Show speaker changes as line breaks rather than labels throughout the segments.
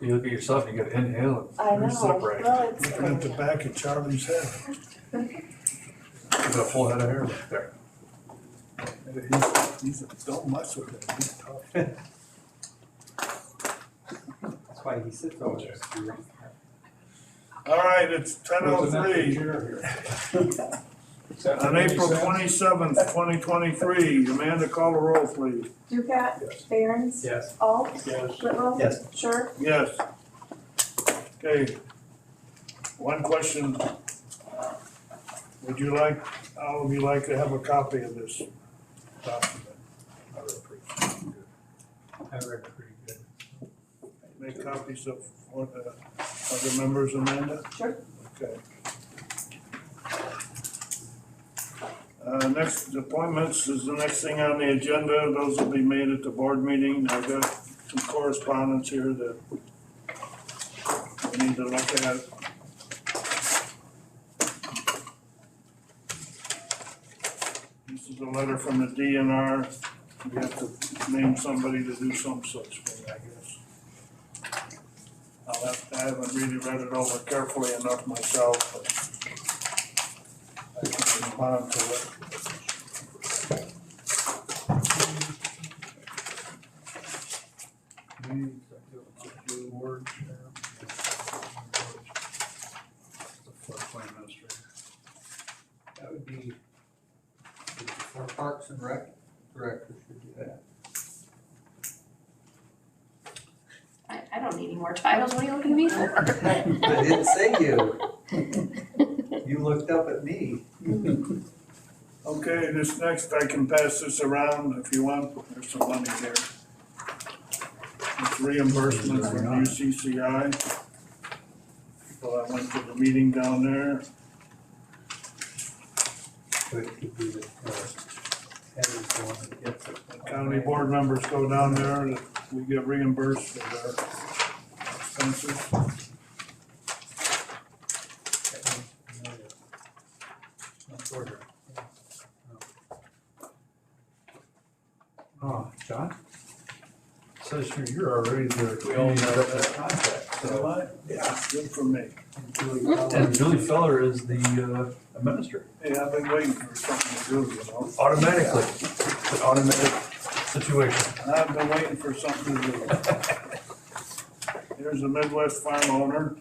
You look at yourself, you gotta inhale
I
and
know,
separate.
well, it's.
Looking at the back of Charlie's head.
You got a full head of hair back there.
Don't mess with it, he's tough.
That's why he sits over there.
All right, it's 10:03. On April 27th, 2023, Amanda, call the roll, please.
Ducat, Barons,
Yes.
Alt,
Yes.
Whitlow.
Yes.
Sure.
Yes. Okay. One question. Would you like, all of you like to have a copy of this document?
I really appreciate it.
I read it pretty good.
Make copies of what, other members, Amanda?
Sure.
Okay. Next, appointments is the next thing on the agenda. Those will be made at the board meeting. I've got some correspondence here that we need to look at. This is a letter from the DNR. We have to name somebody to do some such thing, I guess. I haven't really read it over carefully enough myself, but I can respond to it.
That would be, for Parks and Rec director should do that.
I don't need any more titles, what are you looking at me for?
I didn't say you. You looked up at me.
Okay, this next, I can pass this around if you want. There's some money here. It's reimbursement from UCCI. Well, I went to the meeting down there.
So it could be that, Ed is the one that gets it.
County board members go down there, we get reimbursed for their expenses.
Oh, John? Says here, you're already the
We all know
community
that.
contact,
Am
so.
I? Yeah, good for me.
And Julie Feller is the administrator.
Hey, I've been waiting for something to do, you know?
Automatically, it's an automatic situation.
I've been waiting for something to do. Here's a Midwest farm owner.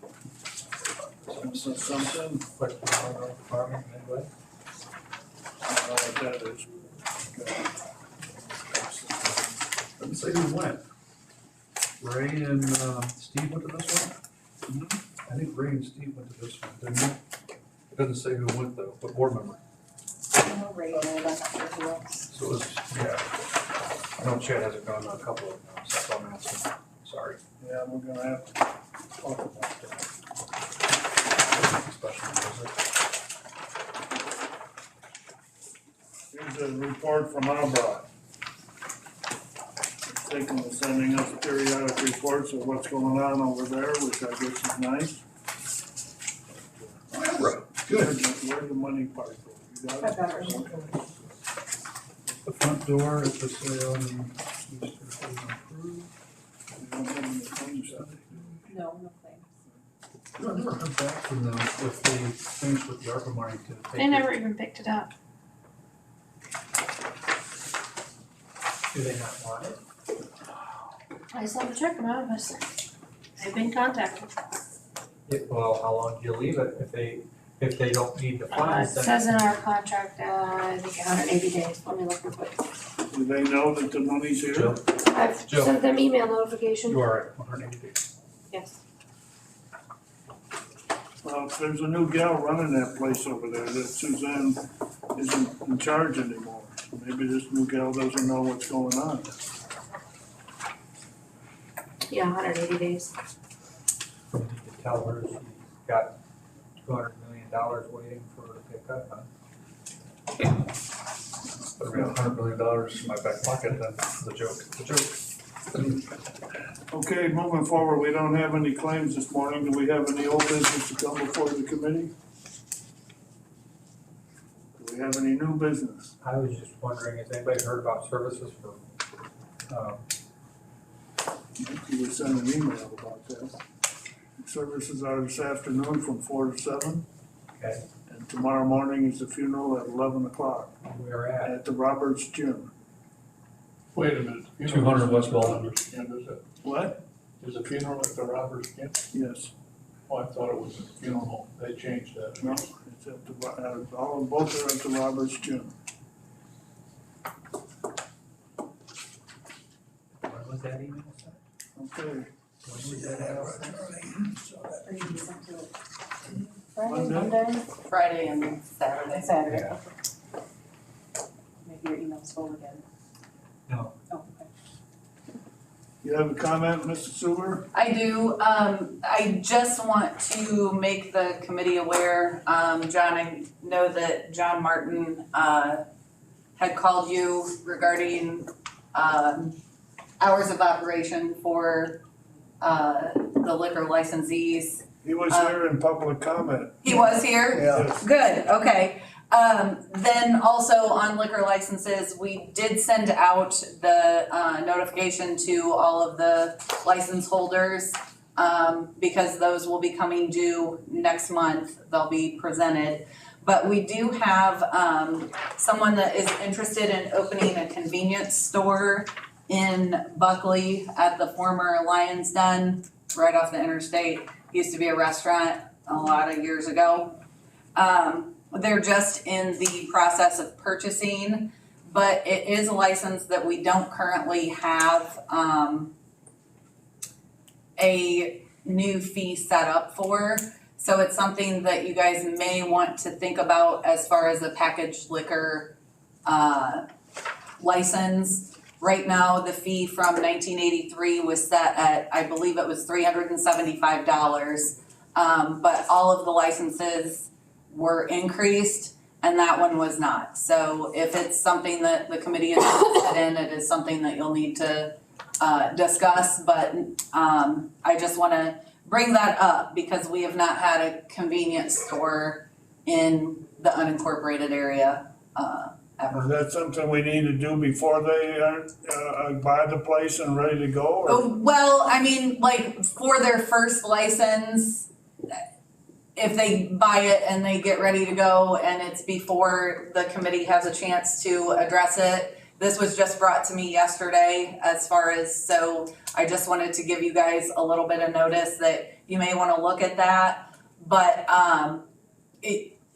Says something,
Question on farming anyway?
I don't know what that is.
Doesn't say who went. Ray and Steve went to this one? I think Ray and Steve went to this one, didn't they? It doesn't say who went though, what board member.
No radio, that's who else.
So it was, yeah. I know Chad hasn't gone to a couple of them, so that's all I'm asking. Sorry.
Yeah, we're gonna have to talk about that.
Special visit.
Here's a report from Albrook. Taking and sending us periodic reports of what's going on over there, which I guess is nice.
Right, good.
Where's the money part go? You got
I
it?
got it.
Okay.
The front door at the sale and.
You don't have any claims, have they?
No, no claims.
I never heard back from them if they finished with the ARPA money to take.
They never even picked it up.
Do they not want it?
I just have to check them out of us. They've been contacted.
Well, how long do you leave it if they don't need the
It
funds? then-
says in our contract, I think 180 days, let me look real quick.
Do they know that the money's here?
Joe,
I've
Joe.
sent them email notification,
you are right, 180 days.
yes.
Well, if there's a new gal running that place over there, that Suzanne isn't in charge anymore. Maybe this new gal doesn't know what's going on.
Yeah, 180 days.
You could tell her she's got $200 million waiting for her to pick up, huh?
But we have $100 million in my back pocket, that's the joke,
Okay, moving forward, we don't have any claims this morning. Do we have any old business to come before the committee? Do we have any new business?
I was just wondering, has anybody heard about services for
Maybe we send an email about that. Services are this afternoon from 4 to 7,
Okay,
and tomorrow morning is the funeral at 11 o'clock
we're at.
at the Roberts Gym.
Wait a minute.
200 West Baldwin.
What?
Is a funeral at the Roberts Camp?
Yes,
Oh, I thought it was a funeral home. They changed that.
no, it's at the, both are at the Roberts Gym.
When was that email sent?
Okay,
When was that email sent?
Or you can send to Friday,
Monday?
Monday,
Friday and Saturday.
Saturday,
Yeah.
okay. Maybe your email's full again.
No.
Oh, okay.
you have a comment, Mr. Sewer?
I do, I just want to make the committee aware, John, I know that John Martin, had called you regarding, hours of operation for, the liquor licensees.
He was here in public comment.
He was here?
Yes.
Good, okay. Then also on liquor licenses, we did send out the notification to all of the license holders. Because those will be coming due next month, they'll be presented. But we do have someone that is interested in opening a convenience store in Buckley at the former Lions Den, right off the interstate. Used to be a restaurant a lot of years ago. They're just in the process of purchasing, but it is a license that we don't currently have a new fee set up for. So it's something that you guys may want to think about as far as a packaged liquor license. Right now, the fee from 1983 was set at, I believe it was $375. But all of the licenses were increased and that one was not. So if it's something that the committee is interested in, it is something that you'll need to discuss. But I just wanna bring that up because we have not had a convenience store in the unincorporated area ever.
Is that something we need to do before they buy the place and ready to go? Or?
Oh, well, I mean, like, for their first license, if they buy it and they get ready to go and it's before the committee has a chance to address it. This was just brought to me yesterday as far as, so I just wanted to give you guys a little bit of notice that you may wanna look at that. But,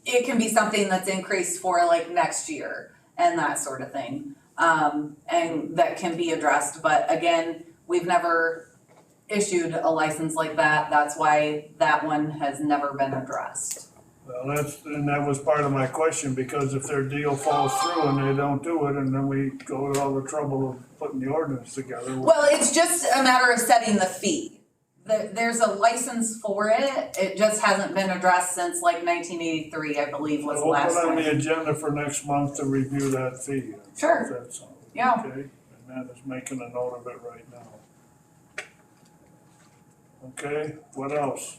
it can be something that's increased for like next year and that sort of thing. And that can be addressed, but again, we've never issued a license like that. That's why that one has never been addressed.
Well, that was part of my question, because if their deal falls through and they don't do it, and then we go to all the trouble of putting the ordinance together.
Well, it's just a matter of setting the fee. There's a license for it, it just hasn't been addressed since like 1983, I believe was the
We'll
last
put on the
time.
agenda for next month to review that fee.
Sure.
If that's all.
Yeah.
Okay, and that is making a note of it right now. Okay, what else?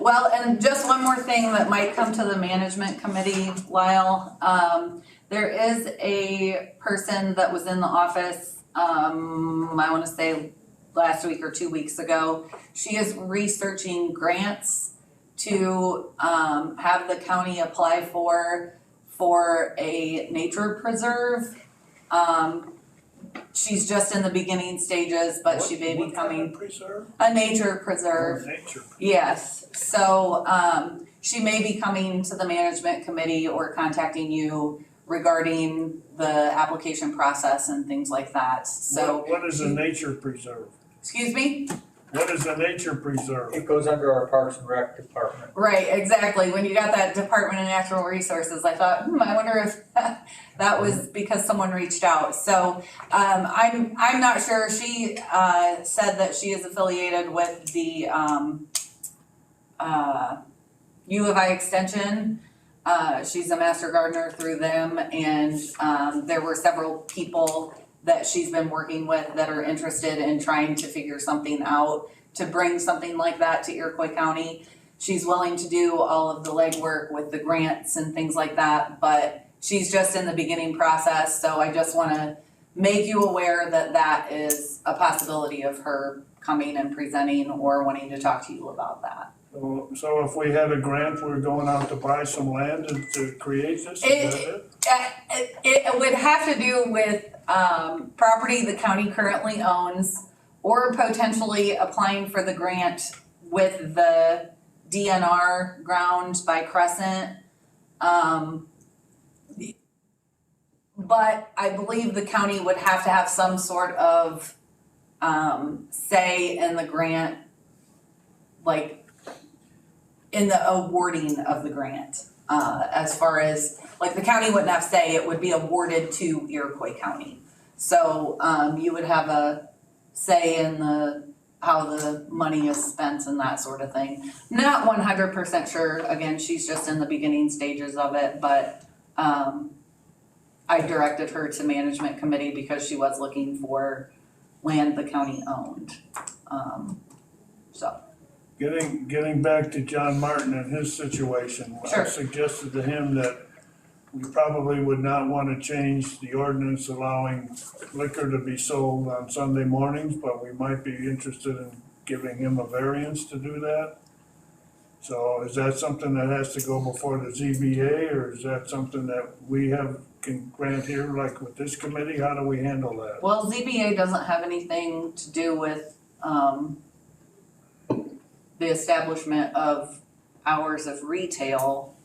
Well, and just one more thing that might come to the management committee, Lyle. There is a person that was in the office, I wanna say last week or 2 weeks ago. She is researching grants to have the county apply for a nature preserve. She's just in the beginning stages, but she may be
What kind
coming,
of preserve?
a nature preserve.
Nature.
Yes, so she may be coming to the management committee or contacting you regarding the application process and things like that, so.
What is a nature preserve?
Excuse me?
What is a nature preserve?
It goes under our Parks and Rec department.
Right, exactly, when you got that Department of Natural Resources, I thought, I wonder if that was because someone reached out, so I'm not sure, she said that she is affiliated with the U of I Extension. She's a master gardener through them, and there were several people that she's been working with that are interested in trying to figure something out to bring something like that to Iroquois County. She's willing to do all of the legwork with the grants and things like that, but she's just in the beginning process, so I just wanna make you aware that that is a possibility of her coming and presenting or wanting to talk to you about that.
So if we had a grant, we're going out to buy some land to create this, is that it?
It would have to do with property the county currently owns or potentially applying for the grant with the DNR ground by Crescent. But I believe the county would have to have some sort of say in the grant, like in the awarding of the grant. As far as, like, the county wouldn't have say, it would be awarded to Iroquois County. So you would have a say in how the money is spent and that sort of thing. Not 100% sure, again, she's just in the beginning stages of it, but I directed her to management committee because she was looking for land the county owned. So,
Getting back to John Martin and his situation,
Sure.
I suggested to him that we probably would not want to change the ordinance allowing liquor to be sold on Sunday mornings, but we might be interested in giving him a variance to do that. So is that something that has to go before the ZBA, or is that something that we can grant here, like with this committee? How do we handle that?
well, ZBA doesn't have anything to do with the establishment of hours of retail.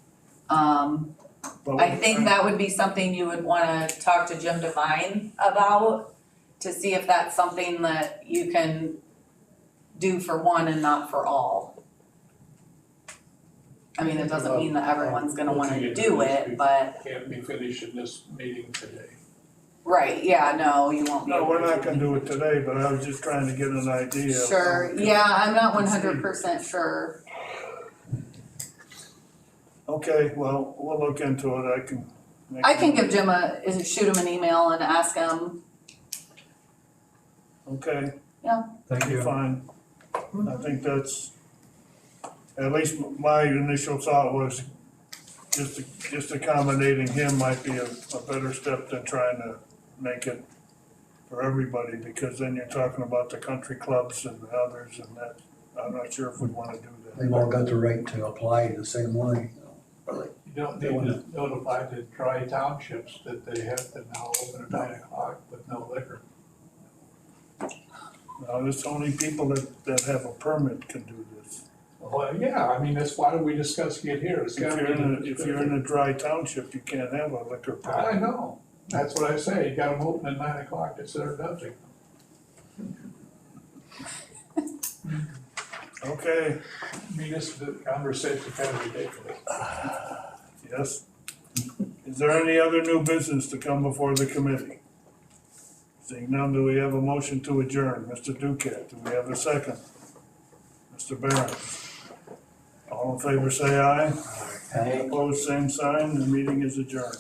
But
I think that would be something you would wanna talk to Jim Devine about to see if that's something that you can do for one and not for all. I mean, it doesn't mean that everyone's gonna wanna do it, but,
Can't be finished in this meeting today.
right, yeah, no, you won't be
No,
able
we're
to.
not gonna do it today, but I was just trying to get an idea.
Sure, yeah, I'm not 100% sure.
Okay, well, we'll look into it, I can.
I can give Jim shoot him an email and ask him.
Okay,
Thank you.
fine. I think that's, at least my initial thought was just accommodating him might be a better step than trying to make it for everybody, because then you're talking about the country clubs and the others, and that, I'm not sure if we'd wanna do that.
They've all got the right to apply the same way.
You don't need to notify the dry townships that they have to now open at 9 o'clock with no liquor.
Now, it's only people that have a permit can do this.
Well, yeah, I mean, that's why we discussing it here. It's
If
gotta
if you're in a dry township, you can't have a liquor permit.
I know, that's what I say, you got them open at 9 o'clock, it's their nothing.
Okay,
I mean, this conversation kind of ridiculous.
yes. Is there any other new business to come before the committee? Seeing none, do we have a motion to adjourn? Mr. Duquette, do we have a second? Mr. Barron? All in favor say aye.
Aye.
Opposed, same sign, the meeting is adjourned.